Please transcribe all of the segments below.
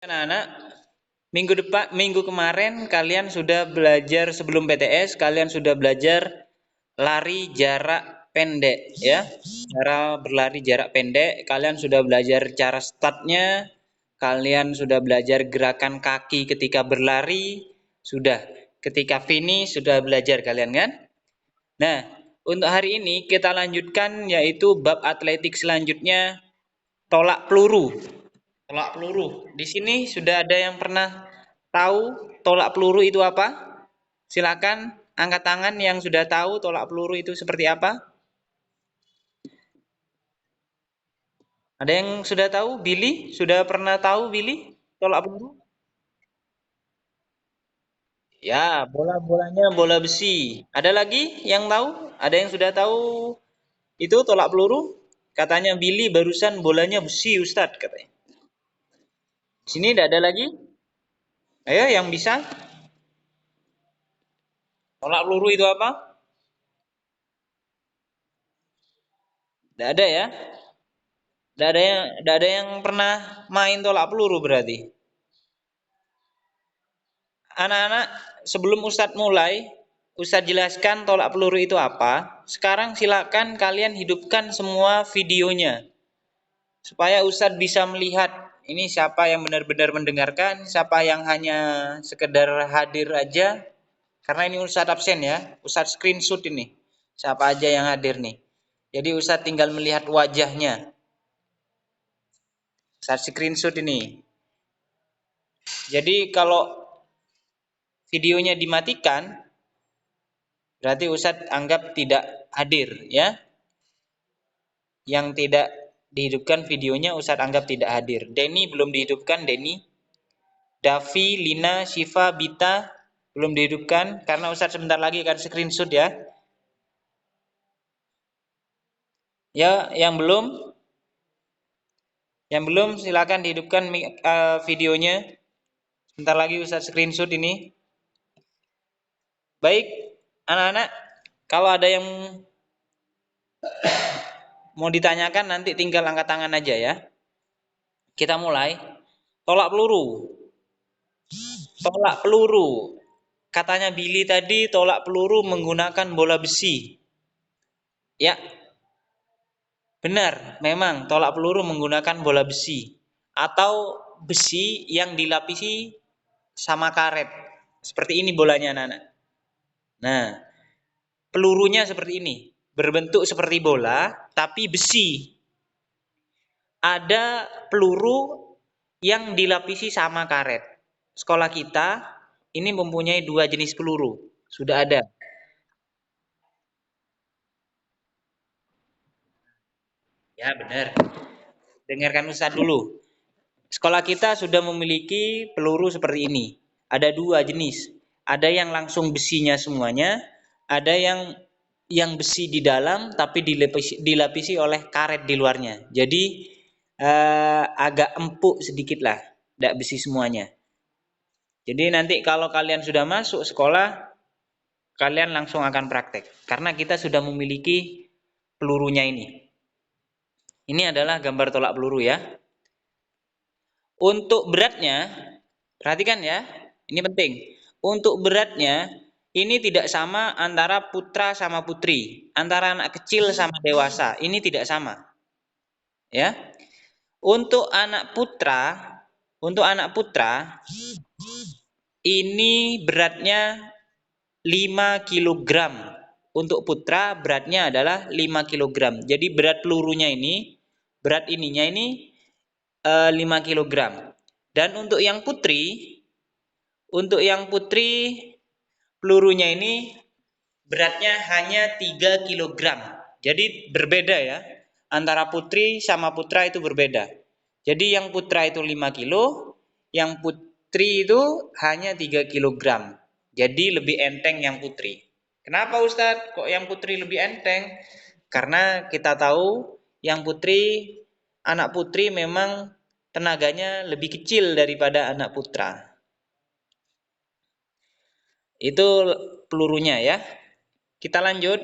Anak-anak, minggu kemarin kalian sudah belajar sebelum PTS, kalian sudah belajar lari jarak pendek ya. Cara berlari jarak pendek, kalian sudah belajar cara startnya, kalian sudah belajar gerakan kaki ketika berlari, sudah. Ketika finish sudah belajar kalian kan? Nah, untuk hari ini kita lanjutkan yaitu bab atletik selanjutnya, tolak peluru. Tolak peluru. Di sini sudah ada yang pernah tahu tolak peluru itu apa? Silakan angkat tangan yang sudah tahu tolak peluru itu seperti apa. Ada yang sudah tahu? Billy? Sudah pernah tahu Billy? Tolak peluru? Ya, bola-bolanya bola besi. Ada lagi yang tahu? Ada yang sudah tahu itu tolak peluru? Katanya Billy barusan bolanya besi Ustadz katanya. Sini tidak ada lagi? Ayo yang bisa. Tolak peluru itu apa? Tidak ada ya? Tidak ada yang pernah main tolak peluru berarti. Anak-anak, sebelum Ustadz mulai, Ustadz jelaskan tolak peluru itu apa. Sekarang silakan kalian hidupkan semua videonya. Supaya Ustadz bisa melihat ini siapa yang benar-benar mendengarkan, siapa yang hanya sekedar hadir aja. Karena ini Ustadz absen ya, Ustadz screenshot ini. Siapa aja yang hadir nih. Jadi Ustadz tinggal melihat wajahnya. Ustadz screenshot ini. Jadi kalau videonya dimatikan, berarti Ustadz anggap tidak hadir ya. Yang tidak dihidupkan videonya Ustadz anggap tidak hadir. Denny belum dihidupkan, Denny. Davi, Lina, Shiva, Bita belum dihidupkan karena Ustadz sebentar lagi akan screenshot ya. Ya, yang belum? Yang belum silakan dihidupkan videonya. Sebentar lagi Ustadz screenshot ini. Baik, anak-anak, kalau ada yang mau ditanyakan nanti tinggal angkat tangan aja ya. Kita mulai. Tolak peluru. Tolak peluru. Katanya Billy tadi tolak peluru menggunakan bola besi. Ya, benar. Memang tolak peluru menggunakan bola besi. Atau besi yang dilapisi sama karet. Seperti ini bolanya anak-anak. Nah, pelurunya seperti ini. Berbentuk seperti bola, tapi besi. Ada peluru yang dilapisi sama karet. Sekolah kita ini mempunyai dua jenis peluru. Sudah ada. Ya, benar. Dengarkan Ustadz dulu. Sekolah kita sudah memiliki peluru seperti ini. Ada dua jenis. Ada yang langsung besinya semuanya, ada yang besi di dalam tapi dilapisi oleh karet di luarnya. Jadi agak empuk sedikit lah, tidak besi semuanya. Jadi nanti kalau kalian sudah masuk sekolah, kalian langsung akan praktek. Karena kita sudah memiliki pelurunya ini. Ini adalah gambar tolak peluru ya. Untuk beratnya, perhatikan ya, ini penting. Untuk beratnya, ini tidak sama antara putra sama putri, antara anak kecil sama dewasa. Ini tidak sama. Ya. Untuk anak putra ini beratnya 5 kilogram. Untuk putra beratnya adalah 5 kilogram. Jadi berat pelurunya ini, berat ininya ini 5 kilogram. Dan untuk yang putri pelurunya ini beratnya hanya 3 kilogram. Jadi berbeda ya. Antara putri sama putra itu berbeda. Jadi yang putra itu 5 kilo, yang putri itu hanya 3 kilogram. Jadi lebih enteng yang putri. Kenapa Ustadz? Kok yang putri lebih enteng? Karena kita tahu yang anak putri memang tenaganya lebih kecil daripada anak putra. Itu pelurunya ya. Kita lanjut.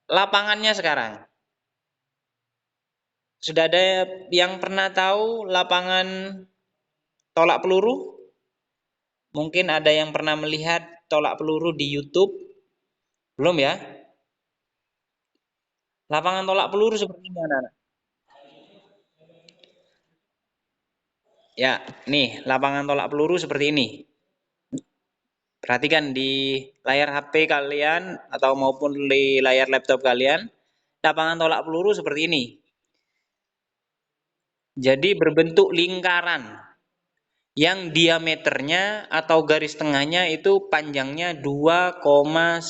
Lapangannya sekarang. Sudah ada yang pernah tahu lapangan tolak peluru? Mungkin ada yang pernah melihat tolak peluru di YouTube? Belum ya? Lapangan tolak peluru seperti ini, anak-anak. Ya, nih lapangan tolak peluru seperti ini. Perhatikan di layar HP kalian atau maupun di layar laptop kalian, lapangan tolak peluru seperti ini. Jadi berbentuk lingkaran yang diameternya atau garis tengahnya itu panjangnya 2,135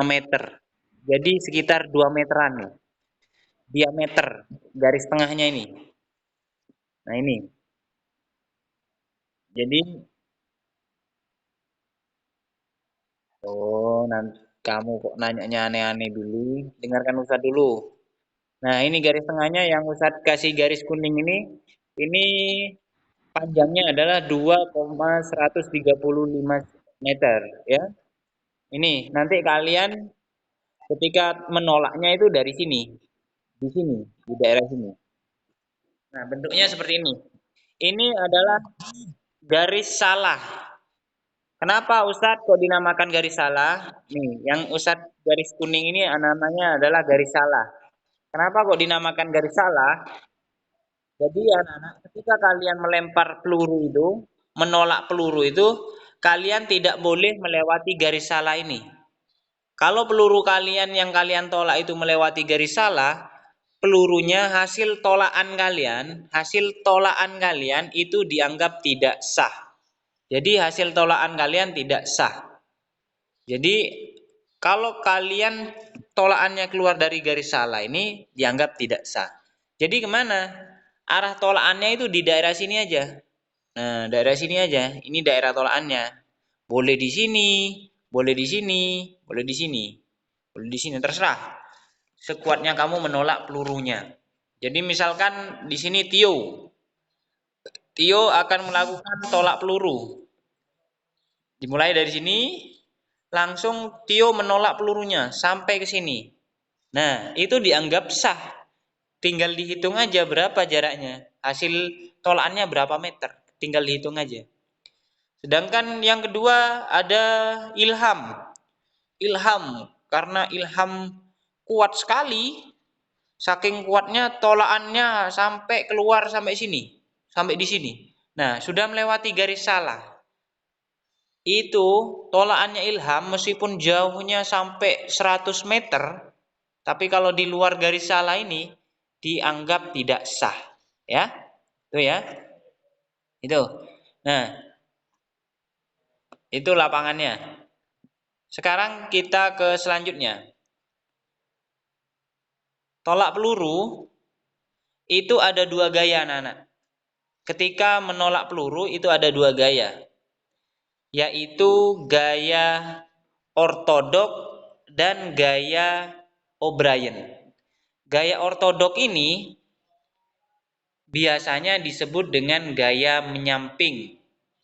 meter. Jadi sekitar 2 meteran nih, diameter garis tengahnya ini. Nah ini, jadi nanti kamu kok nanyanya aneh-aneh dulu, dengarkan Ustadz dulu. Nah ini garis tengahnya yang Ustadz kasih garis kuning ini panjangnya adalah 2,135 meter ya. Ini nanti kalian ketika menolaknya itu dari sini, di sini, di daerah sini. Nah, bentuknya seperti ini. Ini adalah garis salah. Kenapa Ustadz kok dinamakan garis salah? Nih, yang Ustadz garis kuning ini namanya adalah garis salah. Kenapa kok dinamakan garis salah? Jadi anak-anak, ketika kalian melempar peluru itu, menolak peluru itu, kalian tidak boleh melewati garis salah ini. Kalau peluru kalian yang kalian tolak itu melewati garis salah, pelurunya hasil tolakan kalian itu dianggap tidak sah. Jadi hasil tolakan kalian tidak sah. Jadi kalau kalian tolakannya keluar dari garis salah ini dianggap tidak sah. Jadi kemana? Arah tolakannya itu di daerah sini aja. Nah, daerah sini aja. Ini daerah tolakannya. Boleh di sini, boleh di sini, boleh di sini, boleh di sini, terserah. Sekuatnya kamu menolak pelurunya. Jadi misalkan di sini Tio. Tio akan melakukan tolak peluru. Dimulai dari sini, langsung Tio menolak pelurunya sampai ke sini. Nah, itu dianggap sah. Tinggal dihitung aja berapa jaraknya. Hasil tolakannya berapa meter. Tinggal dihitung aja. Sedangkan yang kedua ada Ilham. Ilham, karena Ilham kuat sekali, saking kuatnya tolakannya sampai keluar sampai sini, sampai di sini. Nah, sudah melewati garis salah. Itu tolakannya Ilham meskipun jauhnya sampai 100 meter, tapi kalau di luar garis salah ini dianggap tidak sah. Ya, itu ya. Itu. Nah, itu lapangannya. Sekarang kita ke selanjutnya. Tolak peluru itu ada dua gaya, anak-anak. Ketika menolak peluru itu ada dua gaya, yaitu gaya ortodok dan gaya O'Brien. Gaya ortodok ini biasanya disebut dengan gaya menyamping.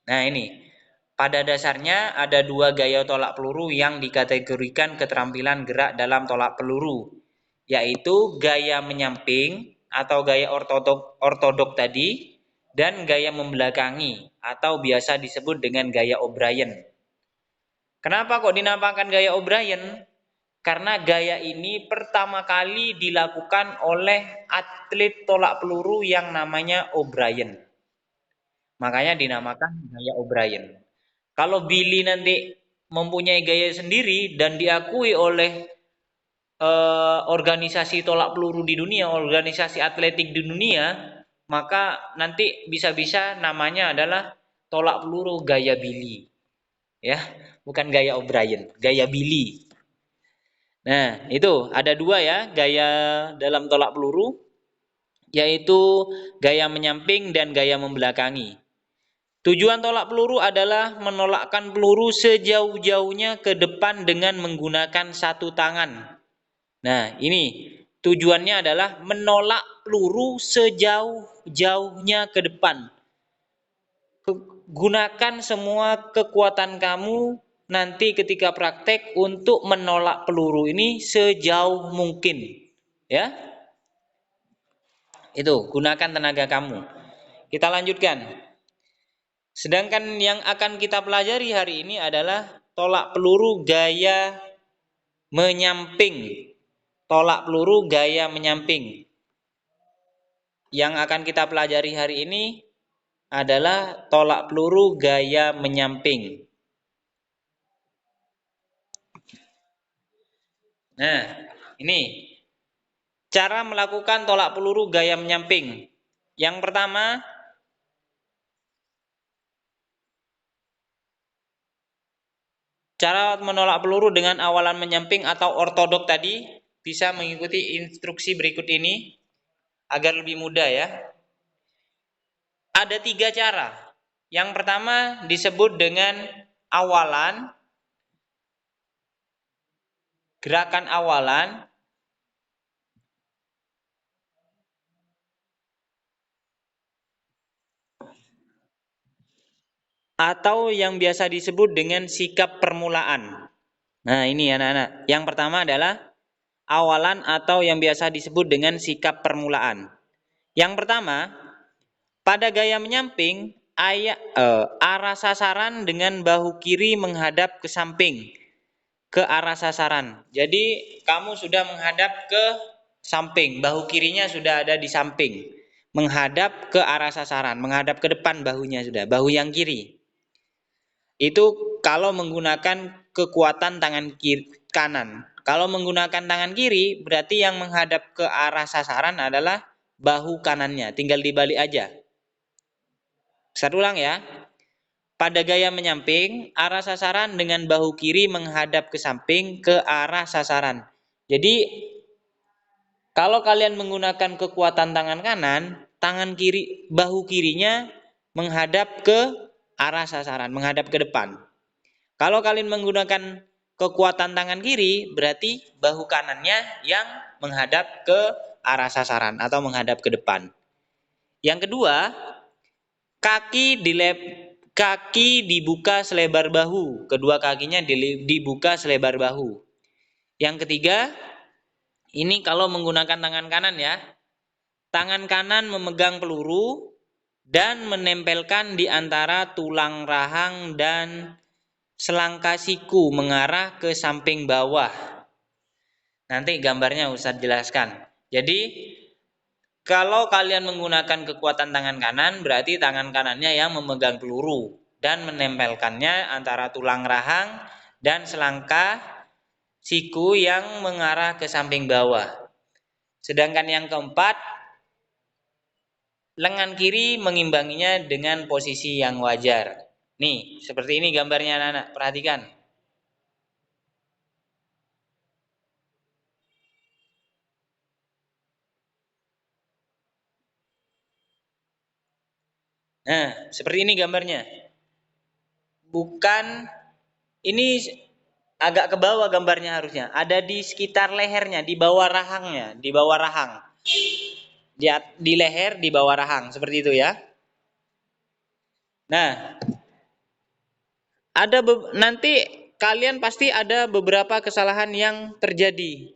Nah ini, pada dasarnya ada dua gaya tolak peluru yang dikategorikan keterampilan gerak dalam tolak peluru, yaitu gaya menyamping atau gaya ortodok tadi, dan gaya membelakangi atau biasa disebut dengan gaya O'Brien. Kenapa kok dinamakan gaya O'Brien? Karena gaya ini pertama kali dilakukan oleh atlet tolak peluru yang namanya O'Brien. Makanya dinamakan gaya O'Brien. Kalau Billy nanti mempunyai gaya sendiri dan diakui oleh organisasi tolak peluru di dunia, organisasi atletik di dunia, maka nanti bisa-bisa namanya adalah tolak peluru gaya Billy. Ya, bukan gaya O'Brien, gaya Billy. Nah, itu ada dua ya gaya dalam tolak peluru, yaitu gaya menyamping dan gaya membelakangi. Tujuan tolak peluru adalah menolakkan peluru sejauh-jauhnya ke depan dengan menggunakan satu tangan. Nah, ini tujuannya adalah menolak peluru sejauh-jauhnya ke depan. Gunakan semua kekuatan kamu nanti ketika praktek untuk menolak peluru ini sejauh mungkin. Ya. Itu, gunakan tenaga kamu. Kita lanjutkan. Sedangkan yang akan kita pelajari hari ini adalah tolak peluru gaya menyamping. Tolak peluru gaya menyamping. Yang akan kita pelajari hari ini adalah tolak peluru gaya menyamping. Nah, ini cara melakukan tolak peluru gaya menyamping. Yang pertama, cara menolak peluru dengan awalan menyamping atau ortodok tadi bisa mengikuti instruksi berikut ini agar lebih mudah ya. Ada 3 cara. Yang pertama disebut dengan awalan, gerakan awalan, atau yang biasa disebut dengan sikap permulaan. Nah, ini anak-anak. Yang pertama adalah awalan atau yang biasa disebut dengan sikap permulaan. Yang pertama, pada gaya menyamping, arah sasaran dengan bahu kiri menghadap ke samping, ke arah sasaran. Jadi, kamu sudah menghadap ke samping, bahu kirinya sudah ada di samping, menghadap ke arah sasaran, menghadap ke depan bahunya sudah, bahu yang kiri. Itu kalau menggunakan kekuatan tangan kanan. Kalau menggunakan tangan kiri, berarti yang menghadap ke arah sasaran adalah bahu kanannya, tinggal dibalik aja. Saya ulang ya. Pada gaya menyamping, arah sasaran dengan bahu kiri menghadap ke samping ke arah sasaran. Jadi, kalau kalian menggunakan kekuatan tangan kanan, tangan kiri, bahu kirinya menghadap ke arah sasaran, menghadap ke depan. Kalau kalian menggunakan kekuatan tangan kiri, berarti bahu kanannya yang menghadap ke arah sasaran atau menghadap ke depan. Yang kedua, kaki dibuka selebar bahu, kedua kakinya dibuka selebar bahu. Yang ketiga, ini kalau menggunakan tangan kanan ya. Tangan kanan memegang peluru dan menempelkan di antara tulang rahang dan selangka siku mengarah ke samping bawah. Nanti gambarnya Ustadz jelaskan. Jadi kalau kalian menggunakan kekuatan tangan kanan, berarti tangan kanannya yang memegang peluru dan menempelkannya antara tulang rahang dan selangka siku yang mengarah ke samping bawah. Sedangkan yang keempat, lengan kiri mengimbanginya dengan posisi yang wajar. Nih, seperti ini gambarnya anak-anak, perhatikan. Nah, seperti ini gambarnya. Bukan, ini agak ke bawah gambarnya harusnya. Ada di sekitar lehernya, di bawah rahangnya, di bawah rahang. Di leher, di bawah rahang, seperti itu ya. Nah, nanti kalian pasti ada beberapa kesalahan yang terjadi.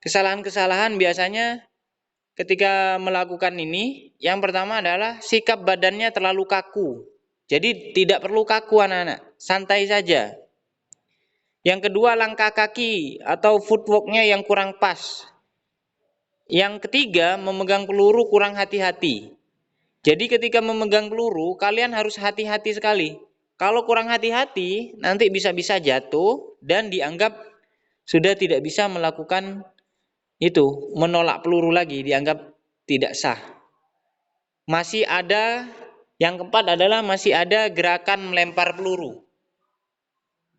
Kesalahan-kesalahan biasanya ketika melakukan ini, yang pertama adalah sikap badannya terlalu kaku. Jadi tidak perlu kaku anak-anak, santai saja. Yang kedua, langkah kaki atau footworknya yang kurang pas. Yang ketiga, memegang peluru kurang hati-hati. Jadi ketika memegang peluru, kalian harus hati-hati sekali. Kalau kurang hati-hati, nanti bisa-bisa jatuh dan dianggap sudah tidak bisa melakukan itu, menolak peluru lagi, dianggap tidak sah. Masih ada, yang keempat adalah masih ada gerakan melempar peluru.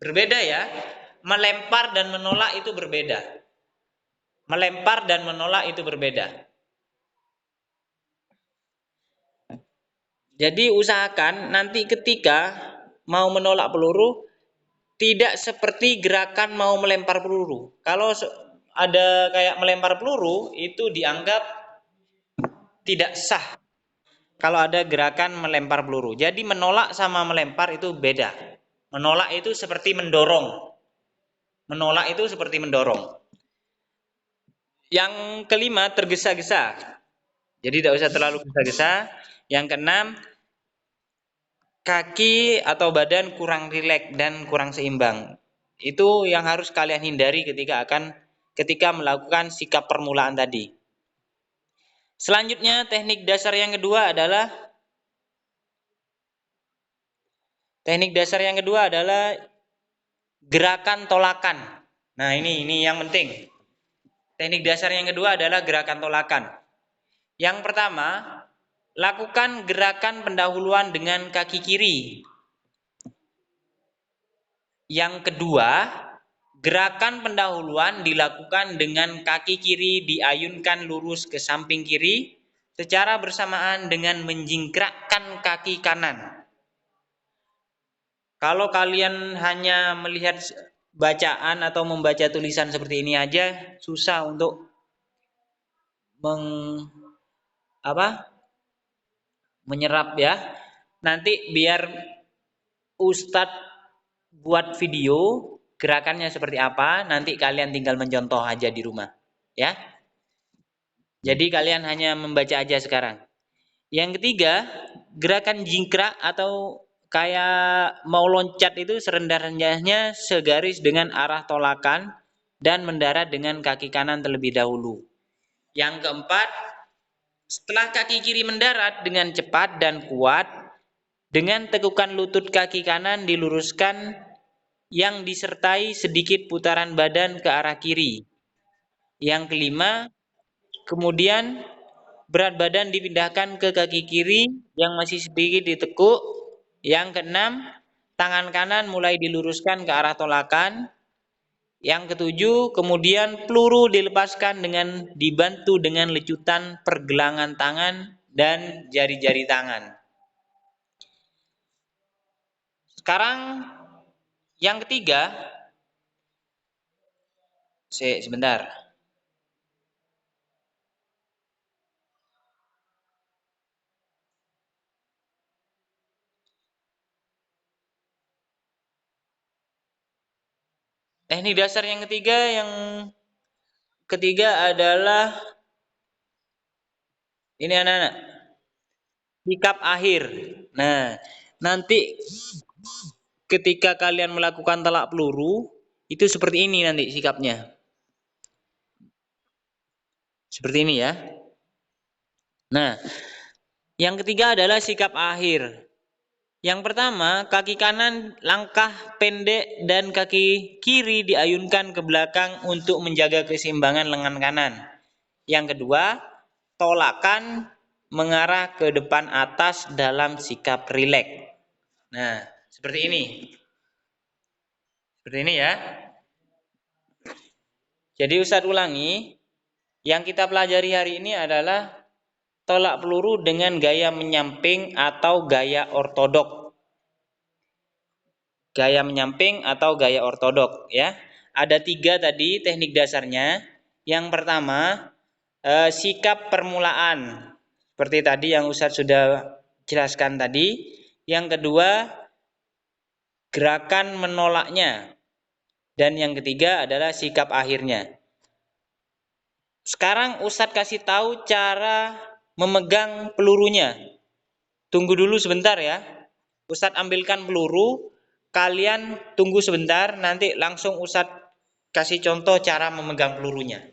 Berbeda ya, melempar dan menolak itu berbeda. Melempar dan menolak itu berbeda. Jadi usahakan nanti ketika mau menolak peluru, tidak seperti gerakan mau melempar peluru. Kalau ada kayak melempar peluru, itu dianggap tidak sah. Kalau ada gerakan melempar peluru. Jadi menolak sama melempar itu beda. Menolak itu seperti mendorong. Menolak itu seperti mendorong. Yang kelima, tergesa-gesa. Jadi tidak usah terlalu gesa-gesa. Yang keenam, kaki atau badan kurang rileks dan kurang seimbang. Itu yang harus kalian hindari ketika melakukan sikap permulaan tadi. Selanjutnya teknik dasar yang kedua adalah gerakan tolakan. Nah, ini yang penting. Teknik dasar yang kedua adalah gerakan tolakan. Yang pertama, lakukan gerakan pendahuluan dengan kaki kiri. Yang kedua, gerakan pendahuluan dilakukan dengan kaki kiri diayunkan lurus ke samping kiri secara bersamaan dengan menjingkrakkan kaki kanan. Kalau kalian hanya melihat bacaan atau membaca tulisan seperti ini aja, susah untuk menyerap ya. Nanti biar Ustadz buat video gerakannya seperti apa, nanti kalian tinggal mencontoh aja di rumah, ya. Jadi kalian hanya membaca aja sekarang. Yang ketiga, gerakan jingkrak atau kayak mau loncat itu serendah-rendahnya segaris dengan arah tolakan dan mendarat dengan kaki kanan terlebih dahulu. Yang keempat, setelah kaki kiri mendarat dengan cepat dan kuat, dengan tegukan lutut kaki kanan diluruskan yang disertai sedikit putaran badan ke arah kiri. Yang kelima, kemudian berat badan dipindahkan ke kaki kiri yang masih sedikit ditekuk. Yang keenam, tangan kanan mulai diluruskan ke arah tolakan. Yang ketujuh, kemudian peluru dilepaskan dengan dibantu dengan lecutan pergelangan tangan dan jari-jari tangan. Sekarang yang ketiga, sebentar. Teknik dasar yang ketiga adalah ini anak-anak, sikap akhir. Nah, nanti ketika kalian melakukan telak peluru, itu seperti ini nanti sikapnya. Seperti ini ya. Nah, yang ketiga adalah sikap akhir. Yang pertama, kaki kanan langkah pendek dan kaki kiri diayunkan ke belakang untuk menjaga keseimbangan lengan kanan. Yang kedua, tolakan mengarah ke depan atas dalam sikap rileks. Nah, seperti ini. Seperti ini ya. Jadi Ustadz ulangi, yang kita pelajari hari ini adalah tolak peluru dengan gaya menyamping atau gaya ortodok. Gaya menyamping atau gaya ortodok ya. Ada 3 tadi teknik dasarnya. Yang pertama, sikap permulaan. Seperti tadi yang Ustadz sudah jelaskan tadi. Yang kedua, gerakan menolaknya. Dan yang ketiga adalah sikap akhirnya. Sekarang Ustadz kasih tahu cara memegang pelurunya. Tunggu dulu sebentar ya. Ustadz ambilkan peluru, kalian tunggu sebentar, nanti langsung Ustadz kasih contoh cara memegang pelurunya.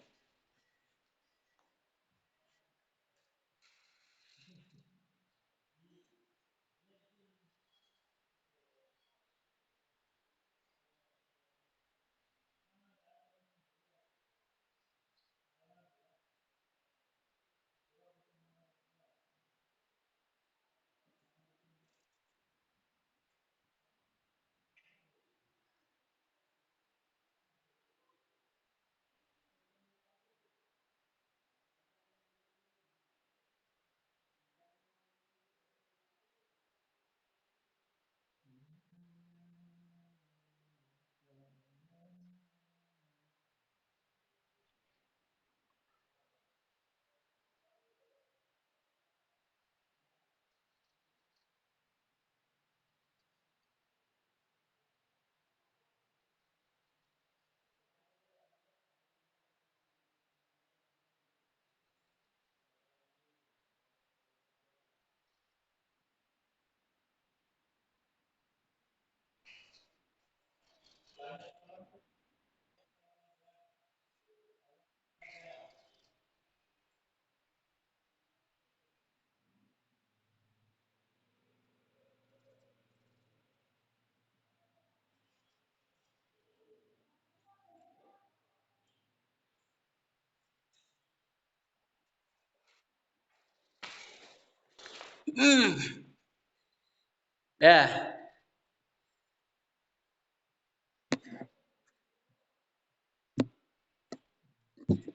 Dah.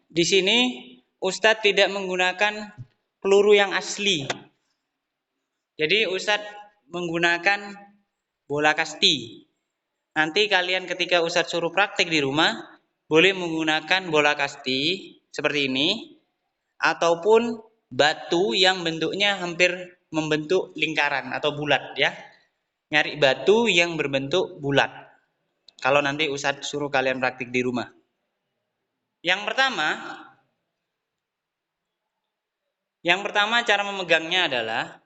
Di sini Ustadz tidak menggunakan peluru yang asli. Jadi Ustadz menggunakan bola kasti. Nanti kalian ketika Ustadz suruh praktik di rumah, boleh menggunakan bola kasti seperti ini, ataupun batu yang bentuknya hampir membentuk lingkaran atau bulat ya. Nyari batu yang berbentuk bulat. Kalau nanti Ustadz suruh kalian praktik di rumah. Yang pertama cara memegangnya adalah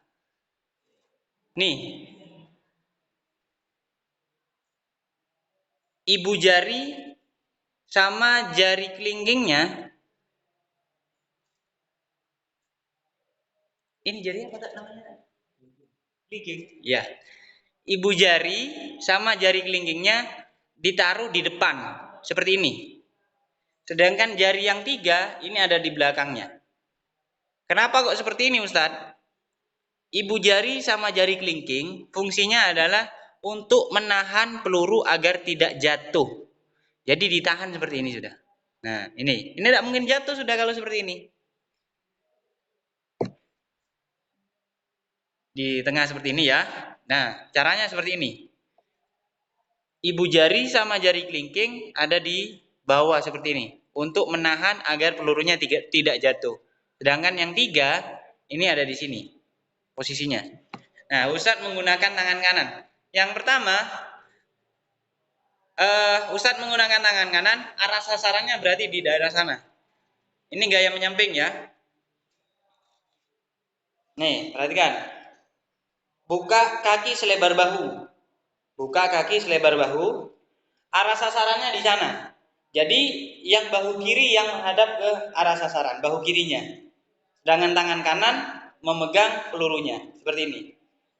nih. Ibu jari sama jari kelingkingnya. Ini jari apa tak namanya? Kelingking. Ya. Ibu jari sama jari kelingkingnya ditaruh di depan seperti ini. Sedangkan jari yang 3 ini ada di belakangnya. Kenapa kok seperti ini, Ustadz? Ibu jari sama jari kelingking fungsinya adalah untuk menahan peluru agar tidak jatuh. Jadi ditahan seperti ini sudah. Nah, ini tidak mungkin jatuh sudah kalau seperti ini. Di tengah seperti ini ya. Nah, caranya seperti ini. Ibu jari sama jari kelingking ada di bawah seperti ini untuk menahan agar pelurunya tidak jatuh. Sedangkan yang 3 ini ada di sini posisinya. Nah, Ustadz menggunakan tangan kanan. Yang pertama, Ustadz menggunakan tangan kanan, arah sasarannya berarti di daerah sana. Ini gaya menyamping ya. Nih, perhatikan. Buka kaki selebar bahu. Buka kaki selebar bahu. Arah sasarannya di sana. Jadi yang bahu kiri yang menghadap ke arah sasaran, bahu kirinya. Sedangkan tangan kanan memegang pelurunya, seperti ini.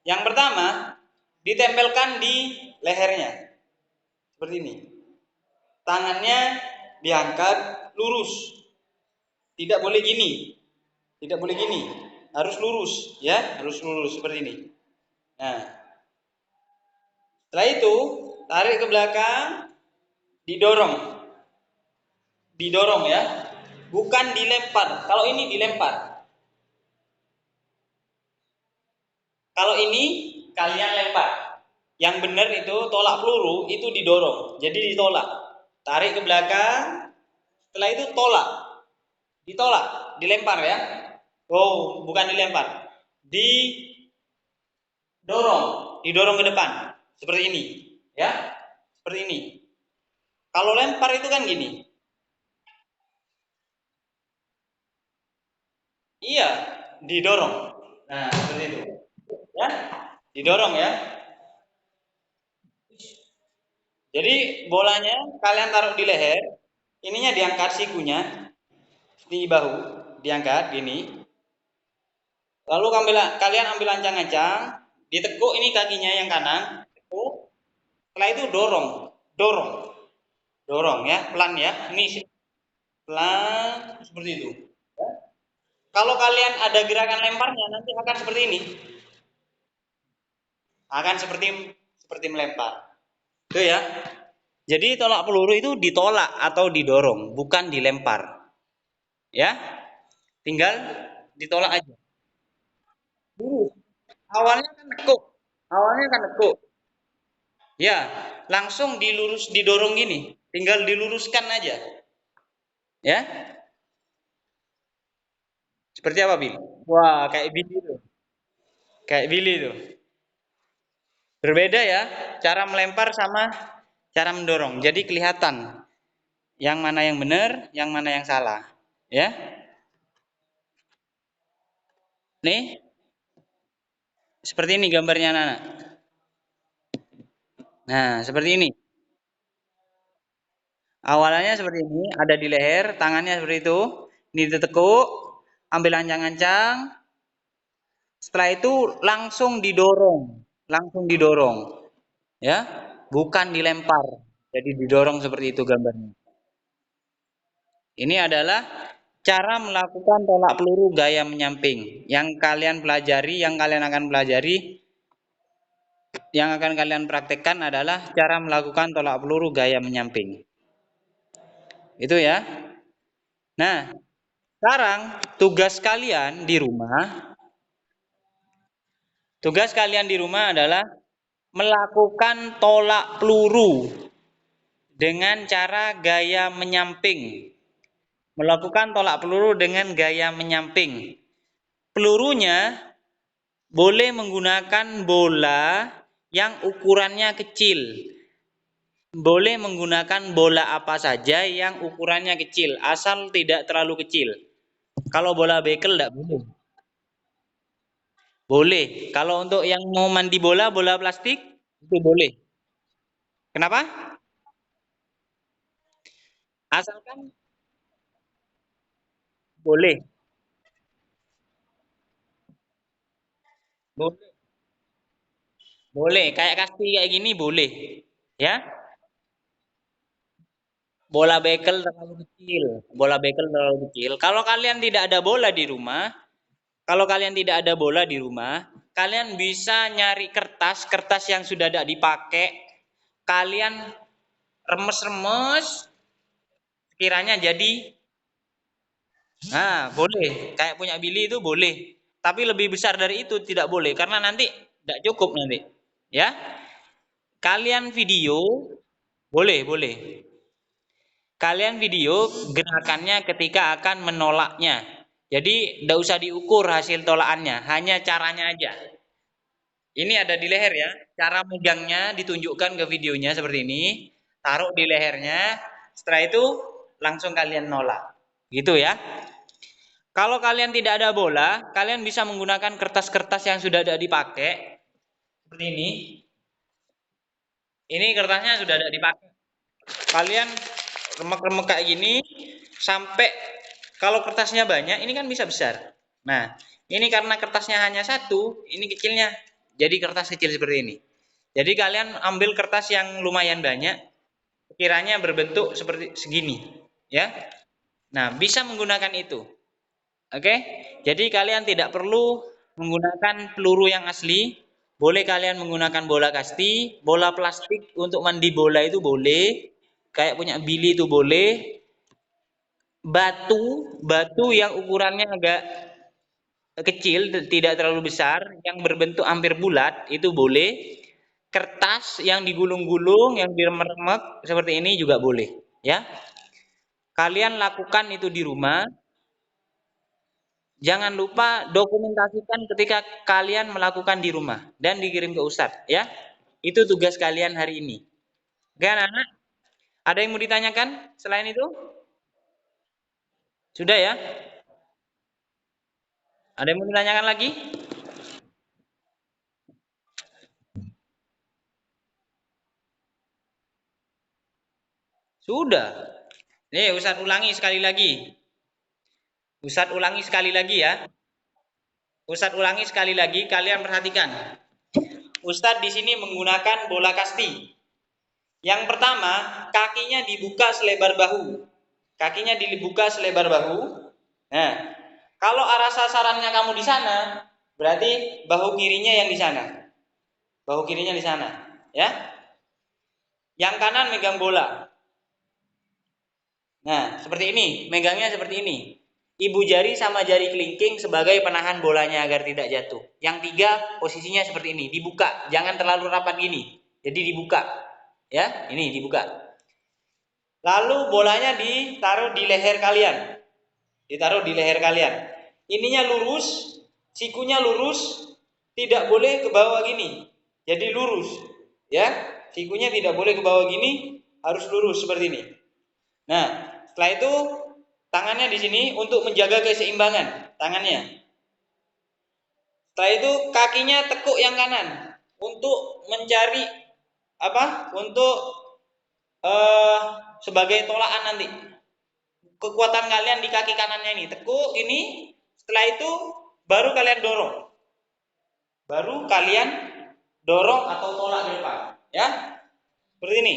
Yang pertama, ditempelkan di lehernya. Seperti ini. Tangannya diangkat lurus. Tidak boleh gini. Tidak boleh gini. Harus lurus, ya, harus lurus seperti ini. Nah, setelah itu tarik ke belakang, didorong. Didorong ya, bukan dilempar. Kalau ini dilempar. Kalau ini kalian lempar. Yang benar itu tolak peluru itu didorong. Jadi ditolak. Tarik ke belakang. Setelah itu tolak. Ditolak, dilempar ya. Oh, bukan dilempar. Didorong ke depan. Seperti ini, ya. Seperti ini. Kalau lempar itu kan gini. Iya, didorong. Nah, seperti itu. Ya, didorong ya. Jadi bolanya kalian taruh di leher, ininya diangkat sikunya di bahu, diangkat gini. Lalu kalian ambil ancang-ancang, ditekuk ini kakinya yang kanan, tekuk. Setelah itu dorong, dorong, dorong ya, pelan ya. Ini pelan seperti itu. Kalau kalian ada gerakan lemparnya nanti akan seperti ini. Akan seperti melempar. Itu ya. Jadi tolak peluru itu ditolak atau didorong, bukan dilempar. Ya. Tinggal ditolak aja. Awalnya kan nekuk. Awalnya kan nekuk. Ya, langsung didorong gini. Tinggal diluruskan aja. Ya. Seperti apa, Bil? Wah, kayak Billy tuh. Kayak Billy tuh. Berbeda ya, cara melempar sama cara mendorong. Jadi kelihatan yang mana yang benar, yang mana yang salah. Ya. Nih, seperti ini gambarnya anak-anak. Nah, seperti ini. Awalannya seperti ini, ada di leher, tangannya seperti itu. Ini ditekuk, ambil ancang-ancang. Setelah itu langsung didorong, langsung didorong. Ya, bukan dilempar. Jadi didorong seperti itu gambarnya. Ini adalah Cara melakukan tolak peluru gaya menyamping. Yang akan kalian praktekkan adalah cara melakukan tolak peluru gaya menyamping. Itu ya. Nah, sekarang tugas kalian di rumah adalah melakukan tolak peluru dengan cara gaya menyamping. Melakukan tolak peluru dengan gaya menyamping. Pelurunya boleh menggunakan bola yang ukurannya kecil. Boleh menggunakan bola apa saja yang ukurannya kecil, asal tidak terlalu kecil. Kalau bola bekel tidak boleh. Boleh. Kalau untuk yang mau mandi bola, bola plastik, itu boleh. Kenapa? Asalkan boleh. Boleh. Boleh. Kayak kasti kayak gini boleh. Ya. Bola bekel terlalu kecil. Bola bekel terlalu kecil. Kalau kalian tidak ada bola di rumah, kalian bisa nyari kertas yang sudah tidak dipakai. Kalian remes-remes, kiranya jadi, nah boleh. Kayak punya Billy itu boleh. Tapi lebih besar dari itu tidak boleh, karena nanti tidak cukup nanti. Ya, kalian video, boleh, boleh. Kalian video gerakannya ketika akan menolaknya. Jadi tidak usah diukur hasil tolakannya, hanya caranya aja. Ini ada di leher ya. Cara megangnya ditunjukkan ke videonya seperti ini. Taruh di lehernya. Setelah itu langsung kalian nolak. Gitu ya. Kalau kalian tidak ada bola, kalian bisa menggunakan kertas-kertas yang sudah ada dipakai. Seperti ini. Ini kertasnya sudah ada dipakai. Kalian remek-remek kayak gini sampai, kalau kertasnya banyak, ini kan bisa besar. Nah, ini karena kertasnya hanya satu, ini kecilnya. Jadi kertas kecil seperti ini. Jadi kalian ambil kertas yang lumayan banyak, kiranya berbentuk seperti segini, ya. Nah, bisa menggunakan itu. Oke? Jadi kalian tidak perlu menggunakan peluru yang asli. Boleh kalian menggunakan bola kasti, bola plastik untuk mandi bola itu boleh. Kayak punya Billy itu boleh. Batu yang ukurannya agak kecil, tidak terlalu besar, yang berbentuk hampir bulat, itu boleh. Kertas yang digulung-gulung, yang diremek-remek seperti ini juga boleh, ya. Kalian lakukan itu di rumah. Jangan lupa dokumentasikan ketika kalian melakukan di rumah dan dikirim ke Ustadz, ya. Itu tugas kalian hari ini. Oke, anak-anak? Ada yang mau ditanyakan selain itu? Sudah ya? Ada yang mau ditanyakan lagi? Sudah. Nih, Ustadz ulangi sekali lagi. Ustadz ulangi sekali lagi ya. Ustadz ulangi sekali lagi, kalian perhatikan. Ustadz di sini menggunakan bola kasti. Yang pertama, kakinya dibuka selebar bahu. Kakinya dibuka selebar bahu. Nah, kalau arah sasarannya kamu di sana, berarti bahu kirinya yang di sana. Bahu kirinya di sana, ya. Yang kanan megang bola. Nah, seperti ini, megangnya seperti ini. Ibu jari sama jari kelingking sebagai penahan bolanya agar tidak jatuh. Yang tiga posisinya seperti ini, dibuka, jangan terlalu rapat gini. Jadi dibuka, ya, ini dibuka. Lalu bolanya ditaruh di leher kalian, ditaruh di leher kalian. Ininya lurus, sikunya lurus, tidak boleh ke bawah gini. Jadi lurus, ya, sikunya tidak boleh ke bawah gini, harus lurus seperti ini. Nah, setelah itu tangannya di sini untuk menjaga keseimbangan tangannya. Setelah itu kakinya tekuk yang kanan untuk mencari apa? Untuk sebagai tolakan nanti. Kekuatan kalian di kaki kanannya ini tekuk ini. Setelah itu baru kalian dorong. Baru kalian dorong atau tolak ke depan, ya. Seperti ini.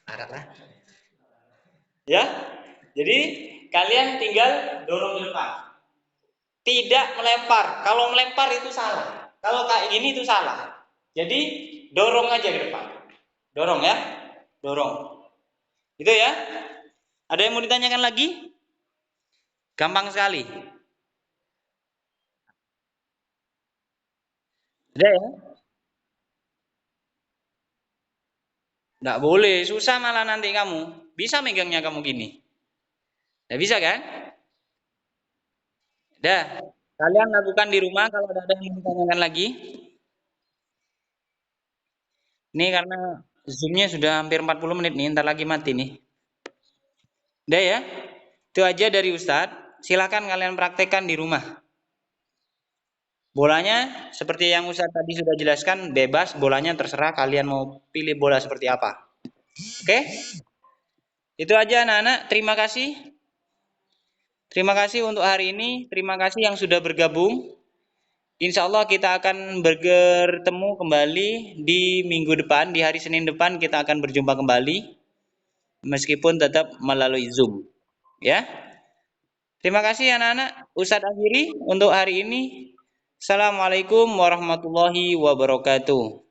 Ada lah. Ya. Jadi kalian tinggal dorong ke depan. Tidak melempar. Kalau melempar itu salah. Kalau kayak gini itu salah. Jadi dorong aja ke depan. Dorong ya. Dorong. Itu ya. Ada yang mau ditanyakan lagi? Gampang sekali. Ada ya? Nggak boleh. Susah malah nanti kamu. Bisa megangnya kamu gini. Nggak bisa kan? Dah. Kalian lakukan di rumah kalau ada yang mau ditanyakan lagi. Ini karena Zoom-nya sudah hampir 40 menit nih. Ntar lagi mati nih. Udah ya? Itu aja dari Ustadz. Silakan kalian praktekkan di rumah. Bolanya seperti yang Ustadz tadi sudah jelaskan, bebas. Bolanya terserah kalian mau pilih bola seperti apa. Oke? Itu aja anak-anak. Terima kasih. Terima kasih untuk hari ini. Terima kasih yang sudah bergabung. Insya Allah kita akan bertemu kembali di minggu depan. Di hari Senin depan kita akan berjumpa kembali. Meskipun tetap melalui Zoom. Ya. Terima kasih anak-anak. Ustadz akhiri untuk hari ini. Assalamualaikum warahmatullahi wabarakatuh.